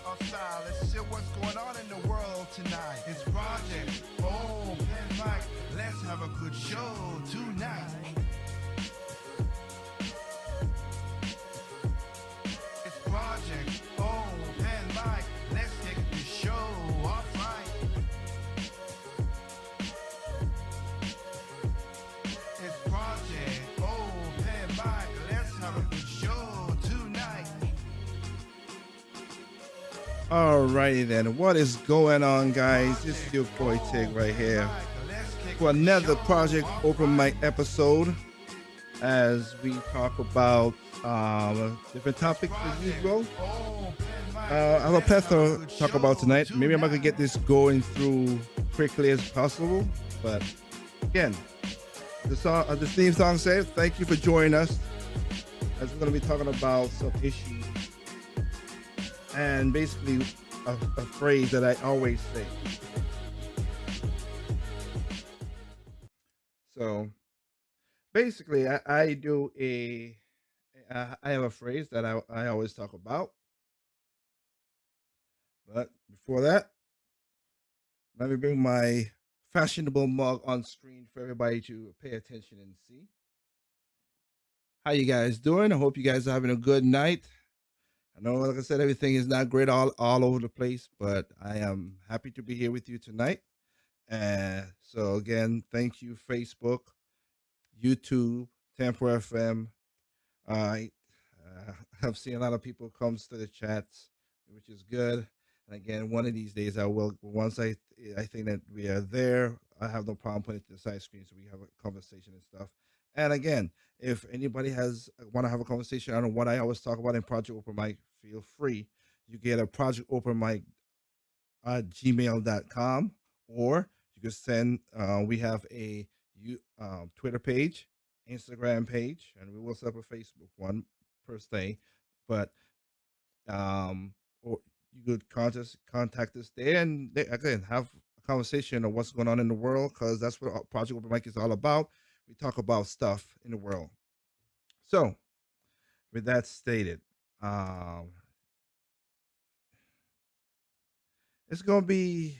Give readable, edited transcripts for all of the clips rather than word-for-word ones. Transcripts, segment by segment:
out our style. Let's see what's going on in the world tonight. It's Project POM and Mike. Let's have a good show tonight. It's Project POM and Mike. Let's take the show off right. It's Project POM and Mike. Let's have a good show tonight. Alrighty then, what is going on, guys? This is your boy Tig right here for another Project Open Mic episode as we talk about different topics as usual. I have a plethora to talk about tonight. Maybe I'm not gonna get this going through quickly as possible, but again, the theme song says, "Thank you for joining us," as we're gonna be talking about some issues and basically a phrase that I always say. So basically, I do I have a phrase that I always talk about. But before that, let me bring my fashionable mug on screen for everybody to pay attention and see. How you guys doing? I hope you guys are having a good night. I know, like I said, everything is not great all over the place, but I am happy to be here with you tonight. And so again, thank you, Facebook, YouTube, Tampa FM. I I've seen a lot of people comes to the chats, which is good. And again, one of these days I will. Once I think that we are there, I have no problem putting it to the side screen so we have a conversation and stuff. And again, if anybody has want to have a conversation on what I always talk about in Project Open Mic, feel free. You get a Project Open Mic at gmail.com, or you can send. We have a Twitter page, Instagram page, and we will set up a Facebook one per se. But or you could contact us there, and again have a conversation of what's going on in the world, because that's what Project Open Mic is all about. We talk about stuff in the world. So, with that stated, um, it's gonna be.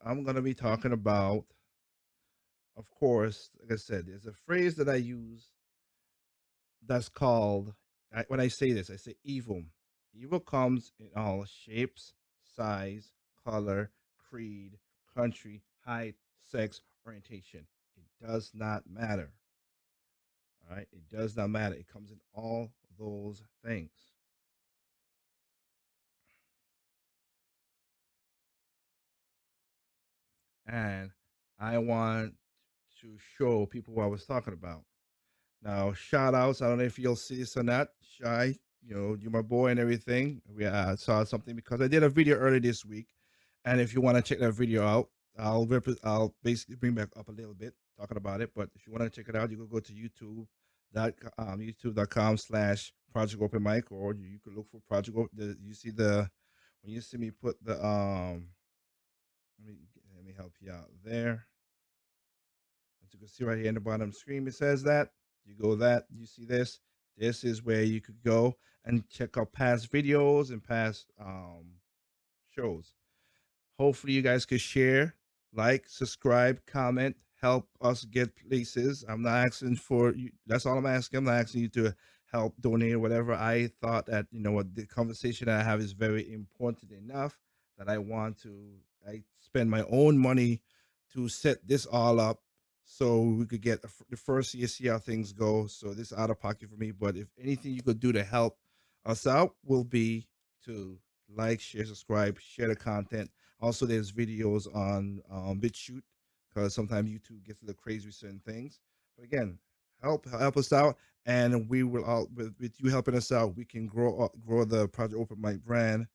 I'm gonna be talking about, of course, like I said, there's a phrase that I use that's called. When I say this, I say evil. Evil comes in all shapes, size, color, creed, country, height, sex, orientation. It does not matter. All right, it does not matter. It comes in all those things, and I want to show people what I was talking about. Now, shout outs. I don't know if you'll see this or not. Shy, you're my boy and everything. We saw something because I did a video earlier this week, and if you want to check that video out, I'll basically bring back up a little bit talking about it. But if you want to check it out, you can go to youtube.com/Project Open Mic, or you could look for Project Open. You see when you see me put the let me help you out there. As you can see right here in the bottom screen, it says that. You go that, you see this. This is where you could go and check out past videos and past shows. Hopefully, you guys could share, like, subscribe, comment, help us get places. I'm not asking for you. That's all I'm asking. I'm not asking you to help donate or whatever. I thought that, what, the conversation that I have is very important enough that I spend my own money to set this all up so we could get the first year, see how things go. So this is out of pocket for me. But if anything you could do to help us out will be to like, share, subscribe, share the content. Also, there's videos on BitChute, because sometimes YouTube gets a little crazy with certain things. But again, help us out, and we will all with you helping us out, we can grow the Project Open Mic brand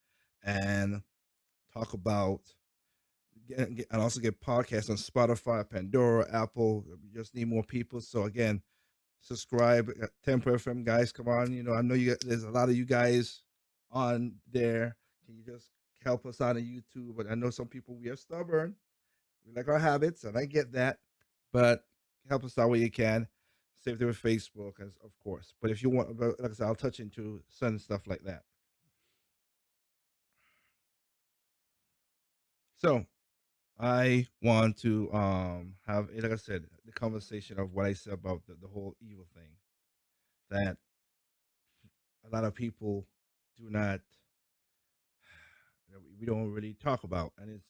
and talk about and also get podcasts on Spotify, Pandora, Apple. We just need more people. So again, subscribe. Temper FM guys, come on. I know there's a lot of you guys on there. Can you just help us out on YouTube? But I know some people, we are stubborn. We like our habits, and I get that. But help us out where you can. Save them with Facebook, as of course. But if you want, like I said, I'll touch into certain stuff like that. So I want to have, like I said, the conversation of what I said about the whole evil thing that a lot of people do not, we don't really talk about, and it's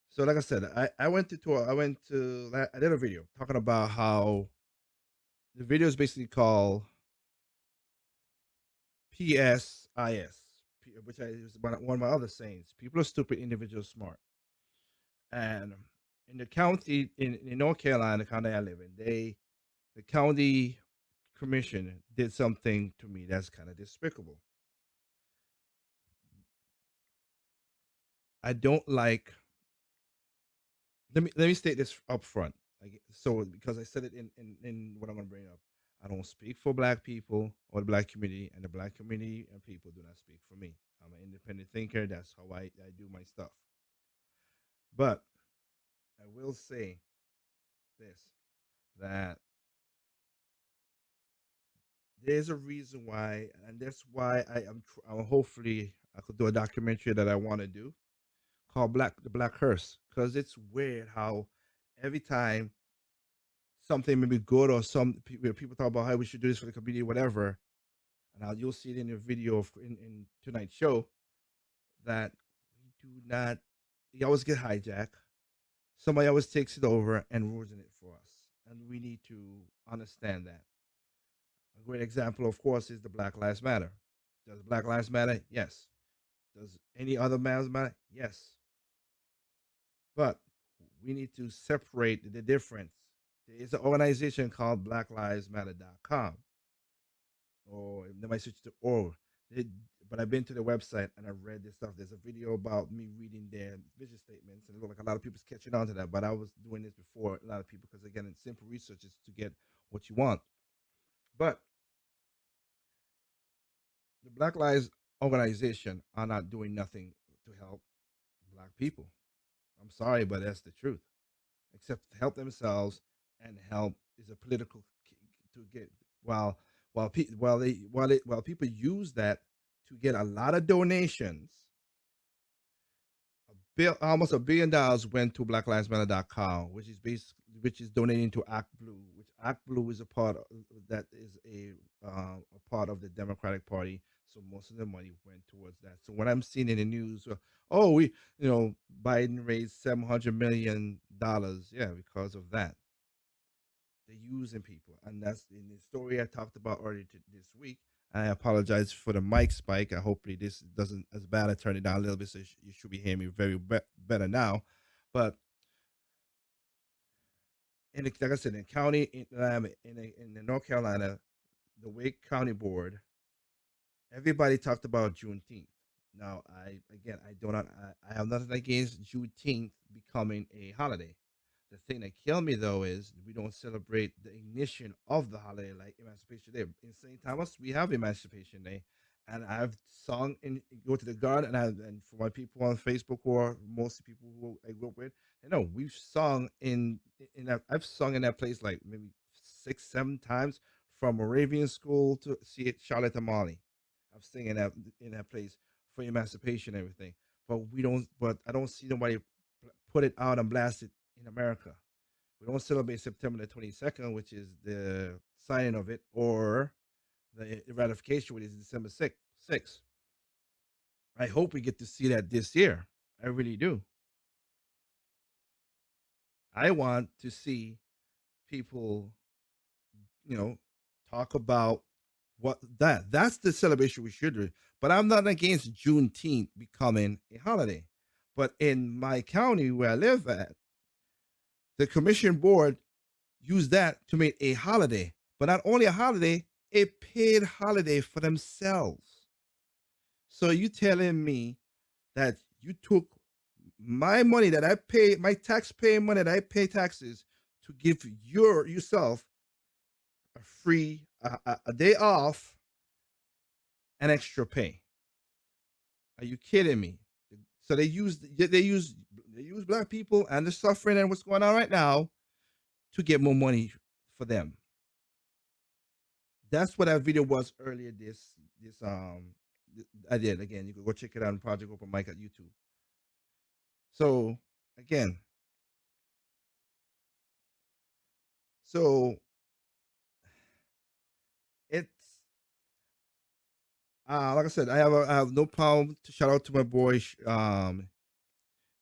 so like I said, I went to tour, I did a video talking about how the video is basically called PSIS, which is one of my other sayings. People are stupid, individuals smart. And in the county in North Carolina, the county I live in, the county commission did something to me that's kind of despicable. I don't like. Let me state this up front. Like, so because I said it in what I'm gonna bring up. I don't speak for black people or the black community, and the black community and people do not speak for me. I'm an independent thinker. That's how I do my stuff. But I will say this, that there's a reason why, and that's why hopefully I could do a documentary that I want to do called the Black Hearse, because it's weird how every time something may be good or people talk about how we should do this for the community, whatever, and you'll see it in the video in tonight's show that we do not. You always get hijacked. Somebody always takes it over and ruins it for us, and we need to understand that. A great example, of course, is the Black Lives Matter. Does Black Lives Matter? Yes. Does any other lives matter? Yes. But we need to separate the difference. There is an organization called blacklivesmatter.com, or they might switch to org. It, but I've been to the website and I've read this stuff. There's a video about me reading their vision statements, and it looked like a lot of people's catching on to that. But I was doing this before a lot of people, because again, it's simple research is to get what you want. But the Black Lives organization are not doing nothing to help black people. I'm sorry, but that's the truth. Except to help themselves, and help is a political to get, while while people use that to get a lot of donations. Almost $1 billion went to blacklivesmatter.com, which is donating to Act Blue, which Act Blue is a part of, that is a part of the Democratic Party. So most of the money went towards that. So when I'm seeing in the news, oh, Biden raised $700 million, yeah, because of that. They're using people, and that's in the story I talked about earlier this week. I apologize for the mic spike. I hopefully this doesn't as bad. I turn it down a little bit, so you should be hearing me better now. But like I said, in the county in the North Carolina, the Wake County Board, everybody talked about Juneteenth. Now, I do not, I have nothing against Juneteenth becoming a holiday. The thing that killed me though is we don't celebrate the ignition of the holiday like Emancipation Day. In St. Thomas, we have Emancipation Day, and I've sung in go to the garden, and for my people on Facebook, who are mostly people who I grew up with, we've sung I've sung in that place like maybe 6, 7 times, from Moravian school to see it Charlotte Amali. I've sung in that place for emancipation and everything. But we don't. But I don't see nobody put it out and blast it in America. We don't celebrate September the 22nd, which is the signing of it, or the ratification, which is December 6th. I hope we get to see that this year. I really do. I want to see people, you know, talk about that's the celebration we should do. But I'm not against Juneteenth becoming a holiday. But in my county where I live at, the commission board used that to make a holiday. But not only a holiday, a paid holiday for themselves. So you telling me that you took my money that I pay, my taxpaying money that I pay taxes, to give yourself a free a day off and extra pay? Are you kidding me? So they use black people and the suffering and what's going on right now to get more money for them. That's what that video was earlier. I did again. You can go check it out on Project Open Mic at YouTube. So again, so it's like I said, I have no problem to shout out to my boy,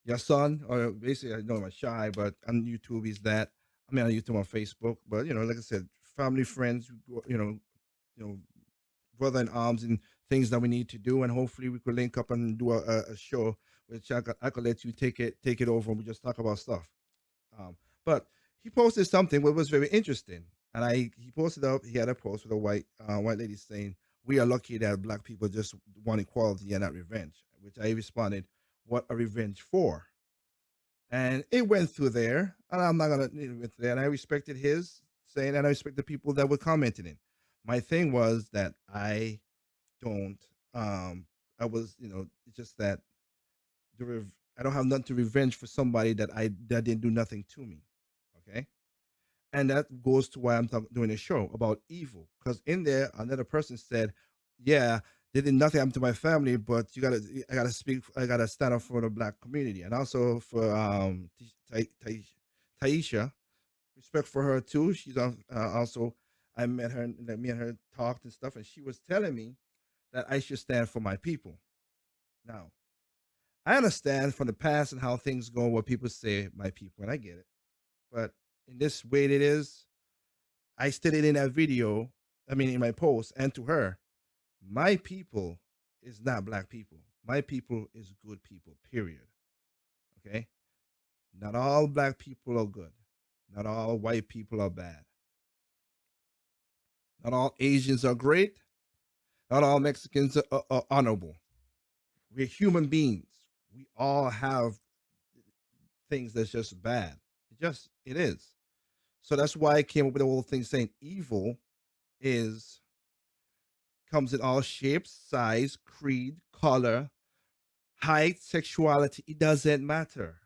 your son, or basically I know I'm shy, but on YouTube he's that. I mean on YouTube on Facebook, but like I said, family, friends, you know, brother in arms and things that we need to do, and hopefully we could link up and do a show, which I could let you take it over and we just talk about stuff. But he posted something what was very interesting, and he posted up. He had a post with a white lady saying, "We are lucky that black people just want equality and not revenge." Which I responded, "What a revenge for?" And it went through there, and I'm not gonna went through there. And I respected his saying, and I respect the people that were commenting it. My thing was that don't. Um, I was, it's just that I don't have nothing to revenge for somebody that didn't do nothing to me. Okay, and that goes to why doing a show about evil. Because in there, another person said, "Yeah, they did nothing happen to my family, but I gotta speak, I gotta stand up for the black community, and also for Taisha, respect for her too. She's also, I met her, and me and her talked and stuff, and she was telling me that I should stand for my people. Now, I understand from the past and how things go, what people say, my people, and I get it. But in this way, it is. I stated in that video, I mean, in my post, and to her, my people is not black people. My people is good people, period. Okay? Not all black people are good. Not all white people are bad. Not all Asians are great. Not all Mexicans are honorable. We're human beings. We all have things that's just bad. It is. So that's why I came up with the whole thing saying evil is comes in all shapes, size, creed, color, height, sexuality. It doesn't matter.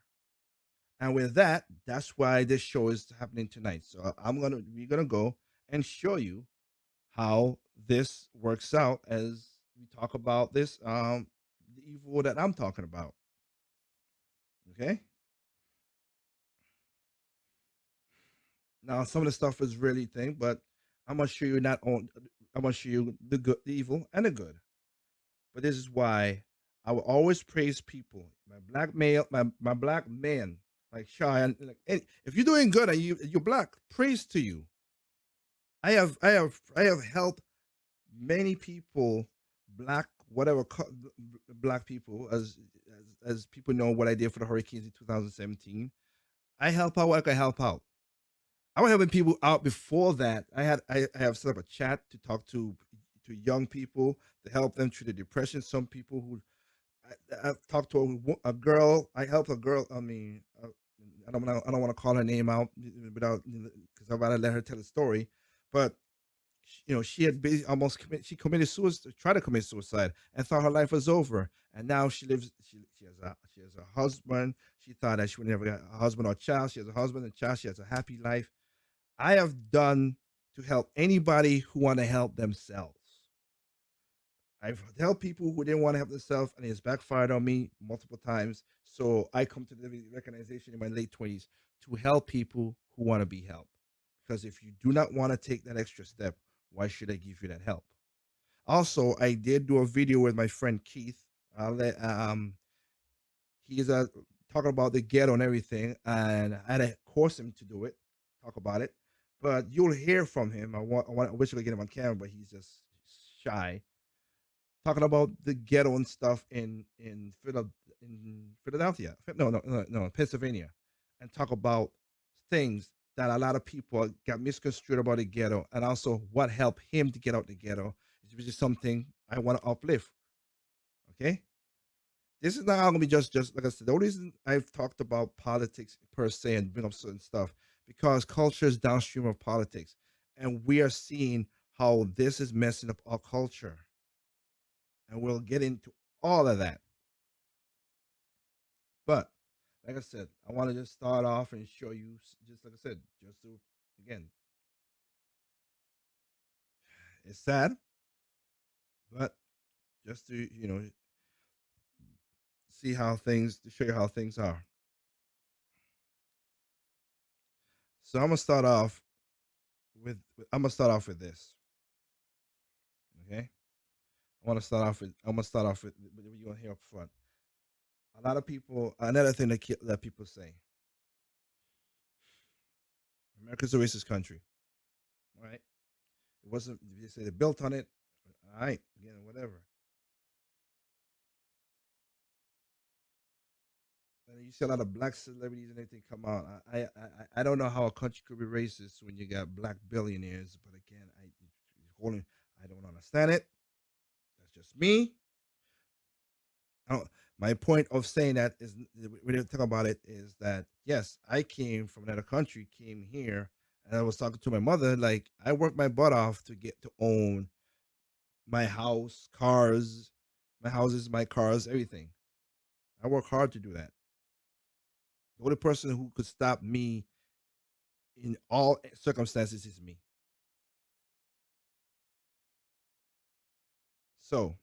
And with that, that's why this show is happening tonight. So we're gonna go and show you how this works out as we talk about this the evil that I'm talking about. Okay. Now some of the stuff is really thing, but I'm gonna show you not on I'm gonna show you the good, the evil, and the good. But this is why I will always praise people. My black man, like Shy, and like if you're doing good and you're black, praise to you. I have helped many people, black whatever black people, as people know what I did for the hurricanes in 2017. I help out what I can help out. I was helping people out before that. I have set up a chat to talk to young people to help them through the depression. Some people who I've talked to a girl. I helped a girl. I mean, I don't want to call her name out without because I'd rather let her tell the story. But she had she committed suicide, tried to commit suicide, and thought her life was over. And now she lives. She has a husband. She thought that she would never get a husband or child. She has a husband and child. She has a happy life. I have done to help anybody who want to help themselves. I've helped people who didn't want to help themselves, and it's backfired on me multiple times. So I come to the recognition in my late 20s to help people who want to be helped. Because if you do not want to take that extra step, why should I give you that help? Also, I did do a video with my friend Keith. He's talking about the ghetto and everything, and I had to course him to do it, talk about it. But you'll hear from him. I wish I could get him on camera, but he's just shy, talking about the ghetto and stuff in Philadelphia. No, Pennsylvania, and talk about things that a lot of people got misconstrued about the ghetto, and also what helped him to get out the ghetto, which is something I want to uplift. Okay, this is not going to be just like I said. The only reason I've talked about politics per se and bring up certain stuff because culture is downstream of politics, and we are seeing how this is messing up our culture, and we'll get into all of that. But like I said, I want to just start off and show you, just like I said, just to again, it's sad, but just to see how things to show you how things are. So I'm gonna start off with this. Okay. I'm gonna start off with what you want to hear up front. A lot of people, another thing that people say, America's a racist country. All right. It wasn't, they say they built on it. All right. Again, whatever. And you see a lot of black celebrities and everything come out. I don't know how a country could be racist when you got black billionaires. But again, I don't understand it. That's just me. My point of saying that is, when you talk about it, is that yes, I came from another country, came here, and I was talking to my mother. Like, I worked my butt off to get to own my house, cars, my houses, my cars, everything. I work hard to do that. The only person who could stop me in all circumstances is me. So,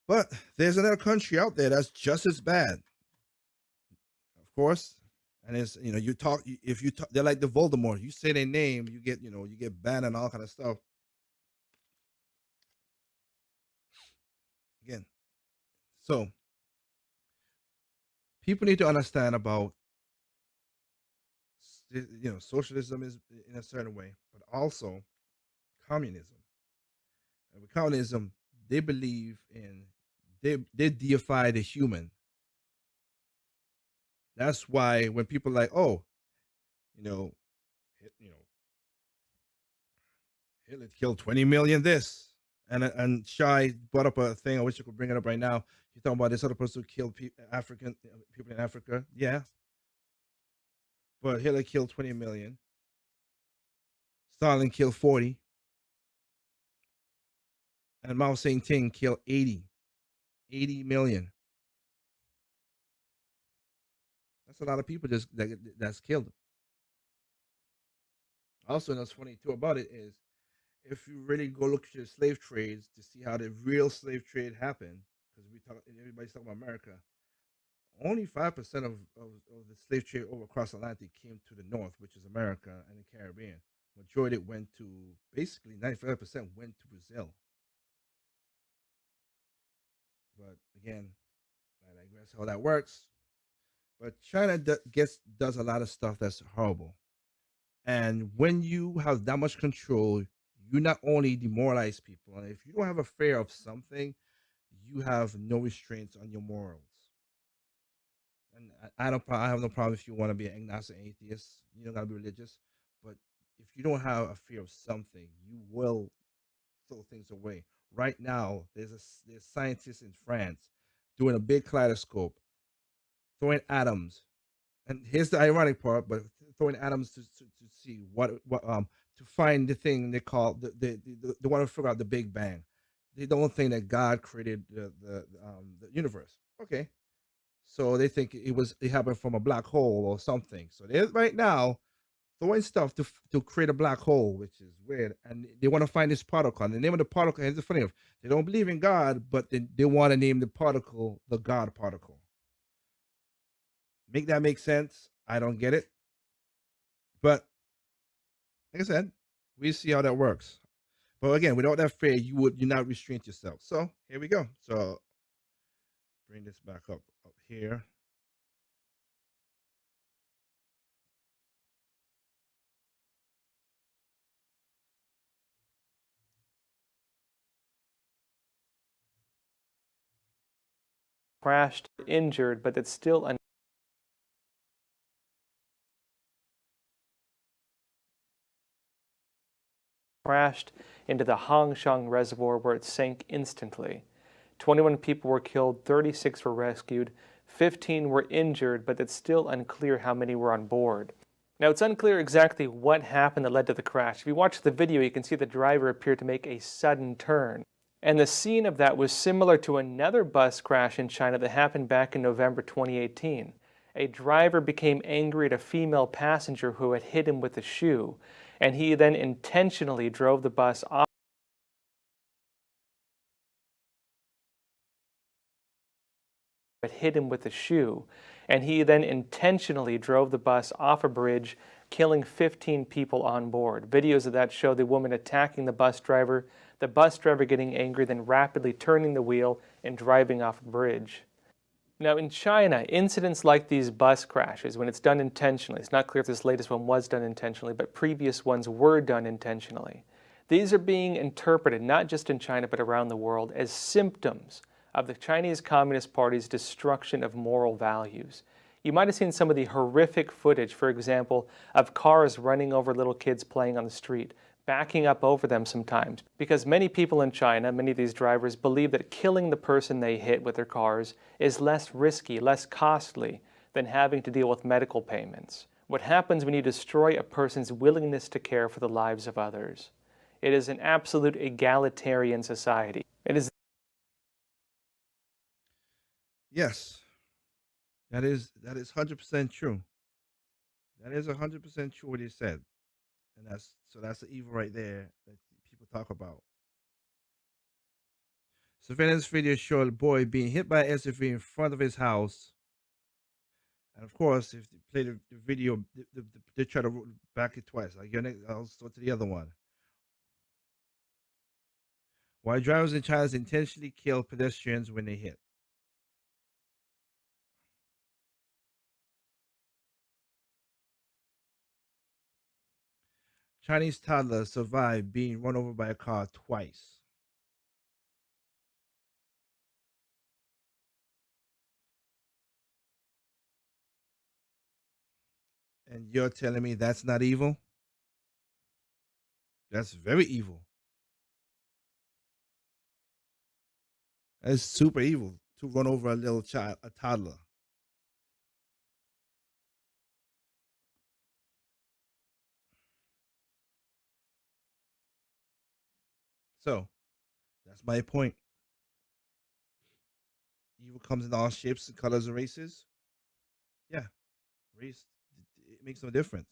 but there's another country out there that's just as bad, of course. And it's, you talk, if you talk, they're like the Voldemort. You say their name, you get banned and all kind of stuff. Again, so people need to understand about, socialism is in a certain way, but also communism. And with communism, they believe in, they deify the human. That's why when people are like, oh, you know, you know, Hitler killed 20 million this. And Shy brought up a thing. I wish I could bring it up right now. He's talking about this other person who killed African people in Africa. Yeah, but Hitler killed 20 million. Stalin killed 40, and Mao Zedong killed 80 million. That's a lot of people that's killed. Also, what's funny too about it is, if you really go look at your slave trades to see how the real slave trade happened, because everybody's talking about America, only 5% of the slave trade over across the Atlantic came to the north, which is America and the Caribbean. Majority went to, basically 95% went to Brazil. But again, I digress how that works. But China does a lot of stuff that's horrible. And when you have that much control, you not only demoralize people, and if you don't have a fear of something, you have no restraints on your morals. And I have no problem if you want to be an agnostic atheist. You don't gotta be religious, but if you don't have a fear of something, you will throw things away. Right now, there's scientists in France doing a big kaleidoscope, throwing atoms. And here's the ironic part, but throwing atoms to see what to find the thing they call the one to figure out the Big Bang. They don't think that God created the universe. Okay, so they think it happened from a black hole or something. So they're right now throwing stuff to create a black hole, which is weird. And they want to find this particle. And the name of the particle, and it's funny enough, they don't believe in God, but they want to name the particle the God particle. Make that make sense? I don't get it. But like I said, we see how that works. But again, without that fear, you not restrain yourself. So here we go. So bring this back up here. Crashed, injured, but it's still crashed into the Hangshang Reservoir where it sank instantly. 21 people were killed, 36 were rescued, 15 were injured, but it's still unclear how many were on board. Now, it's unclear exactly what happened that led to the crash. If you watch the video, you can see the driver appeared to make a sudden turn. And the scene of that was similar to another bus crash in China that happened back in November 2018. A driver became angry at a female passenger who had hit him with a shoe, and he then intentionally drove the bus off but hit him with a shoe. And he then intentionally drove the bus off a bridge, killing 15 people on board. Videos of that show the woman attacking the bus driver getting angry, then rapidly turning the wheel and driving off a bridge. Now, in China, incidents like these bus crashes, when it's done intentionally, it's not clear if this latest one was done intentionally, but previous ones were done intentionally. These are being interpreted, not just in China, but around the world, as symptoms of the Chinese Communist Party's destruction of moral values. You might have seen some of the horrific footage, for example, of cars running over little kids playing on the street, backing up over them sometimes, because many people in China, many of these drivers, believe that killing the person they hit with their cars is less risky, less costly than having to deal with medical payments. What happens when you destroy a person's willingness to care for the lives of others? It is an absolute egalitarian society. It is Yes, that is 100% true. That is 100% true what he said, and that's the evil right there that people talk about. Surveillance video showed a boy being hit by an SUV in front of his house. And of course, if you play the video, they try to back it twice. Like, I'll go to the other one. Why drivers in China intentionally kill pedestrians when they hit. Chinese toddler survived being run over by a car twice. And you're telling me that's not evil? That's very evil. That's super evil to run over a little child, a toddler. So that's my point. Evil comes in all shapes and colors and races. Yeah, race, it makes no difference.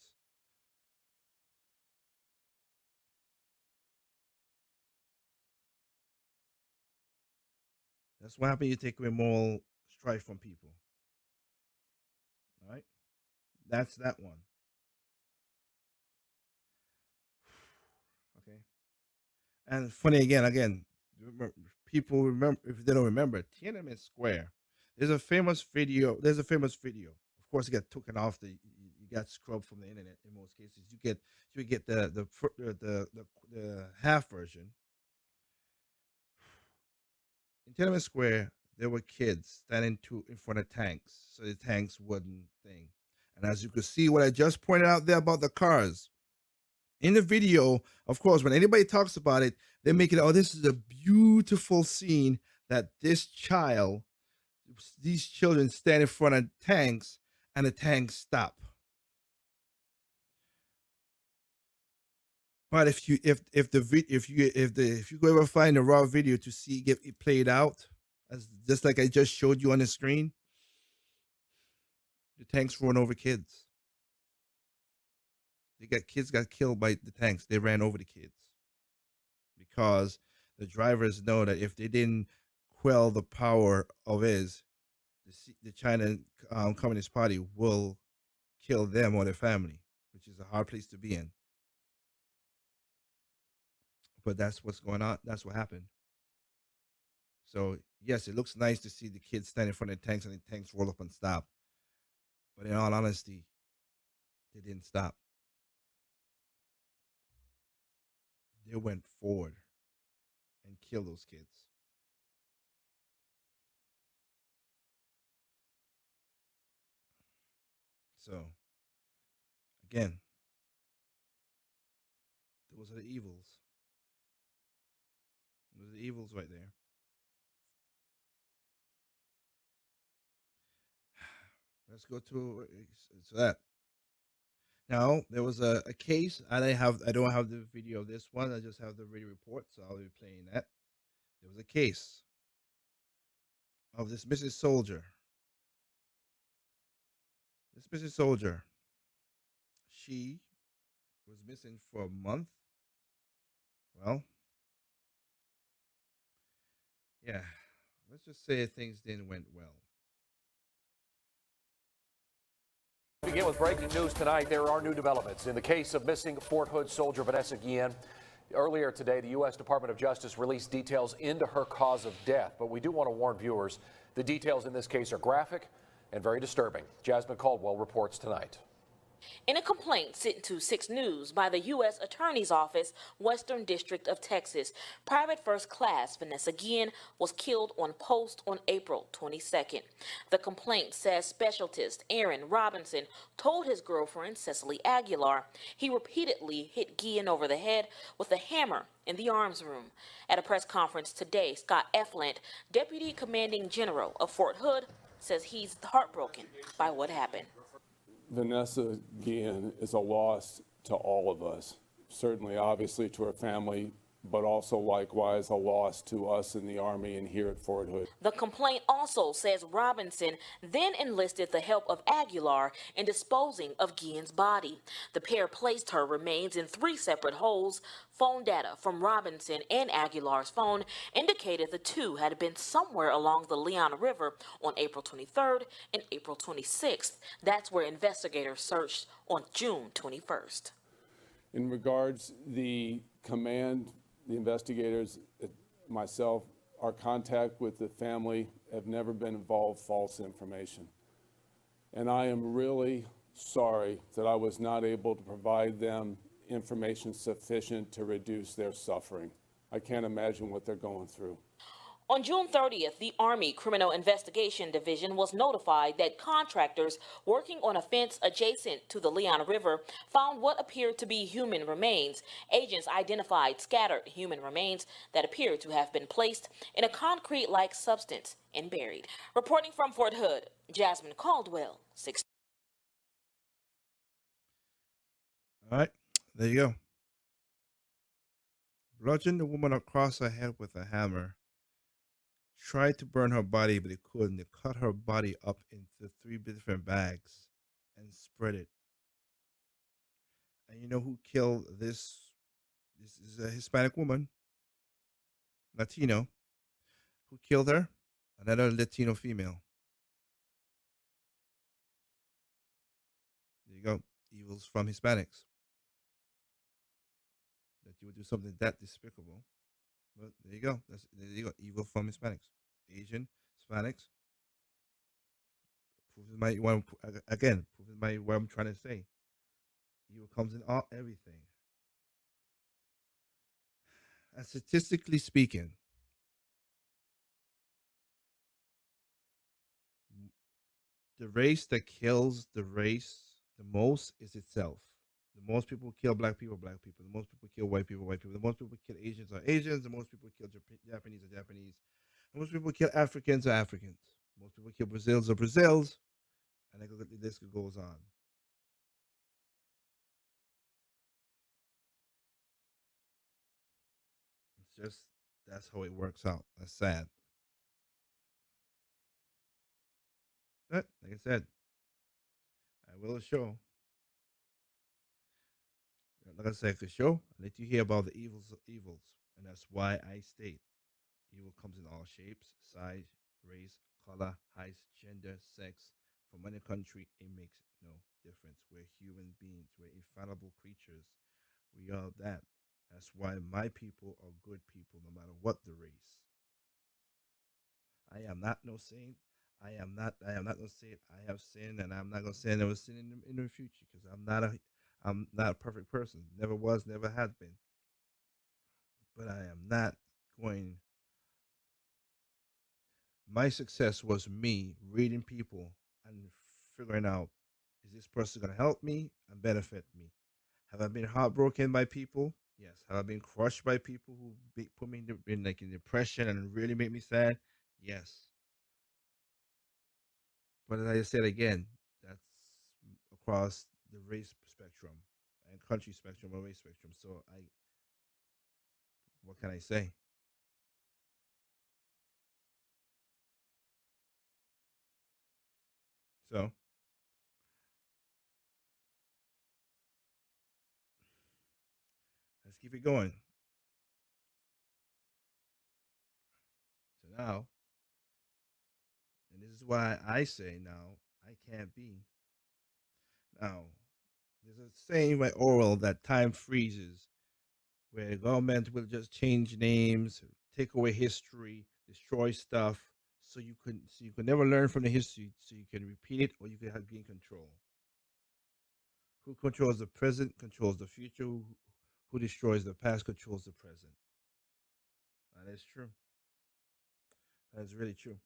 That's what happens. You take away moral strife from people. All right, that's that one. Okay, and funny again, people remember if they don't remember Tiananmen Square. There's a famous video. Of course, it got taken off. You got scrubbed from the internet in most cases. You get the half version. In Tiananmen Square, there were kids standing in front of tanks, so the tanks wouldn't thing. And as you could see, what I just pointed out there about the cars in the video, of course, when anybody talks about it, they make it, oh, this is a beautiful scene that these children stand in front of tanks and the tanks stop. But if you go ever find a raw video to see get it played out, as just like I just showed you on the screen, the tanks run over kids. Kids got killed by the tanks. They ran over the kids because the drivers know that if they didn't quell the power of the China Communist Party will kill them or their family, which is a hard place to be in. But that's what's going on. That's what happened. So yes, it looks nice to see the kids stand in front of the tanks and the tanks roll up and stop. But in all honesty, they didn't stop. They went forward and killed those kids. So again, those are the evils. Those are the evils right there. Let's go to that. Now there was a case. I don't have the video of this one. I just have the video report, so I'll be playing that. There was a case of this Mrs. Soldier. This Mrs. Soldier, she was missing for a month. Well, yeah, let's just say things didn't went well. Begin with breaking news tonight. There are new developments in the case of missing Fort Hood soldier Vanessa Guillen. Earlier today, the U.S. Department of Justice released details into her cause of death, but we do want to warn viewers the details in this case are graphic and very disturbing. Jasmine Caldwell reports tonight. In a complaint sent to 6 News by the U.S. Attorney's Office, Western District of Texas, Private First Class Vanessa Guillen was killed on post on April 22nd. The complaint says specialist Aaron Robinson told his girlfriend, Cecily Aguilar, he repeatedly hit Guillen over the head with a hammer in the arms room. At a press conference today, Scott Eflant, Deputy Commanding General of Fort Hood, says he's heartbroken by what happened. Vanessa Guillen is a loss to all of us, certainly obviously to her family, but also likewise a loss to us in the Army and here at Fort Hood. The complaint also says Robinson then enlisted the help of Aguilar in disposing of Guillen's body. The pair placed her remains in 3 separate holes. Phone data from Robinson and Aguilar's phone indicated the two had been somewhere along the Leon River on April 23rd and April 26th. That's where investigators searched on June 21st. In regards the command, the investigators, myself, our contact with the family have never been involved false information. And I am really sorry that I was not able to provide them information sufficient to reduce their suffering. I can't imagine what they're going through. On June 30th, the Army Criminal Investigation Division was notified that contractors working on a fence adjacent to the Leon River found what appeared to be human remains. Agents identified scattered human remains that appeared to have been placed in a concrete-like substance and buried. Reporting from Fort Hood, Jasmine Caldwell, 6. All right, there you go. Bludgeoned the woman across her head with a hammer. Tried to burn her body, but it couldn't. They cut her body up into 3 different bags and spread it. And you know who killed this? This is a Hispanic woman, Latino. Who killed her? Another Latino female. There you go. Evils from Hispanics. That you would do something that despicable. But there you go. There you go. Evil from Hispanics. Asian, Hispanics. Proving my again. Proving my what I'm trying to say. Evil comes in all everything. And statistically speaking, the race that kills the race the most is itself. The most people kill black people, black people. The most people kill white people, white people. The most people kill Asians are Asians. The most people kill Japanese are Japanese. The most people kill Africans are Africans. Most people kill Brazils are Brazils. And the list goes on. It's just that's how it works out. That's sad. But like I said, I will show. Like I said, I could show. I let you hear about the evils of evils, and that's why I state evil comes in all shapes, size, race, color, height, gender, sex. From any country, it makes no difference. We're human beings. We're infallible creatures. We are that. That's why my people are good people, no matter what the race. I am not no saint. I am not. I am not gonna say it. I have sinned, and I'm not gonna say I never sin in the future because I'm not a. I'm not a perfect person. Never was. Never had been. But I am not going. My success was me reading people and figuring out, is this person gonna help me and benefit me? Have I been heartbroken by people? Yes. Have I been crushed by people who put me in like in depression and really make me sad? Yes. But as I said again, that's across the race spectrum and country spectrum or race spectrum. So what can I say? So let's keep it going. So now, and this is why I say now I can't be Now, there's a saying by Orwell that time freezes, where the government will just change names, take away history, destroy stuff, so you could never learn from the history, so you can repeat it or you can have gain control. Who controls the present controls the future. Who destroys the past controls the present. That is true. That is really true.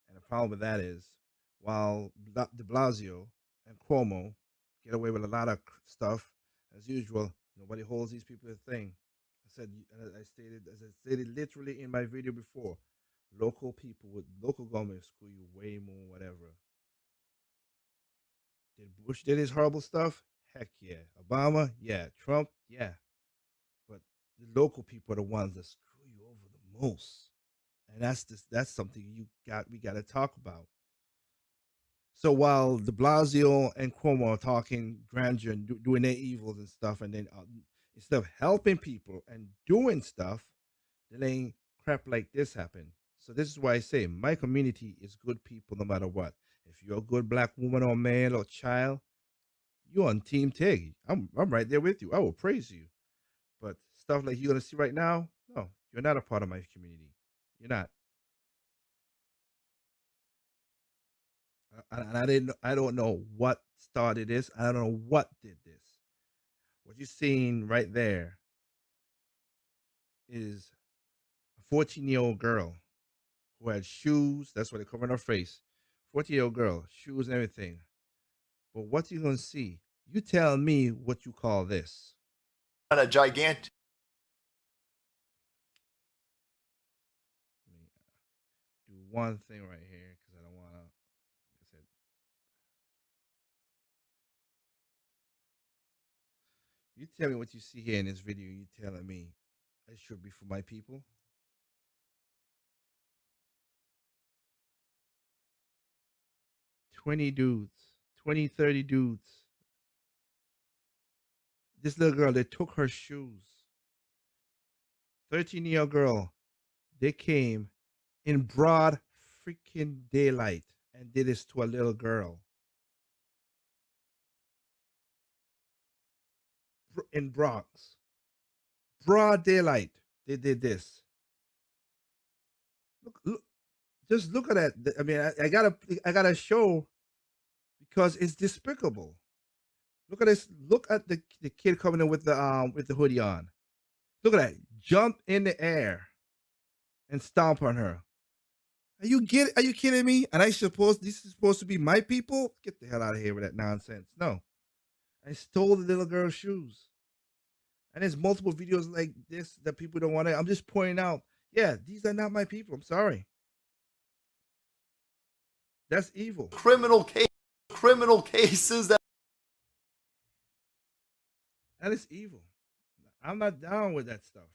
And the problem with that is, while De Blasio and Cuomo get away with a lot of stuff, as usual, nobody holds these people a thing. As I stated literally in my video before, local government screw you way more, whatever. Did Bush did his horrible stuff? Heck yeah. Obama? Yeah. Trump? Yeah. But the local people are the ones that screw you over the most. And that's something we got to talk about. So while De Blasio and Cuomo are talking grandeur and doing their evils and stuff, and then instead of helping people and doing stuff, they're letting crap like this happen. So this is why I say my community is good people no matter what. If you're a good black woman or man or child, you're on Team Tig. I'm right there with you. I will praise you. But stuff like you're gonna see right now, no, you're not a part of my community. You're not. And I don't know what started this. I don't know what did this. What you're seeing right there is a 14-year-old girl who had shoes. That's what they covered her face. 14-year-old girl, shoes and everything. But what you gonna see? You tell me what you call this. A gigantic. Let me do one thing right here because I don't want to. Like I said, you tell me what you see here in this video. You telling me it should be for my people. 20 dudes, 20, 30 dudes. This little girl, they took her shoes. 13-year-old girl, they came in broad freaking daylight and did this to a little girl. In Bronx. Broad daylight, they did this. Look, just look at that. I mean, I gotta show because it's despicable. Look at this. Look at the kid coming in with the hoodie on. Look at that. Jump in the air and stomp on her. Are you kidding me? And this is supposed to be my people? Get the hell out of here with that nonsense. No. I stole the little girl's shoes. And there's multiple videos like this that people don't want to. I'm just pointing out, yeah, these are not my people. I'm sorry. That's evil. Criminal cases that That is evil. I'm not down with that stuff.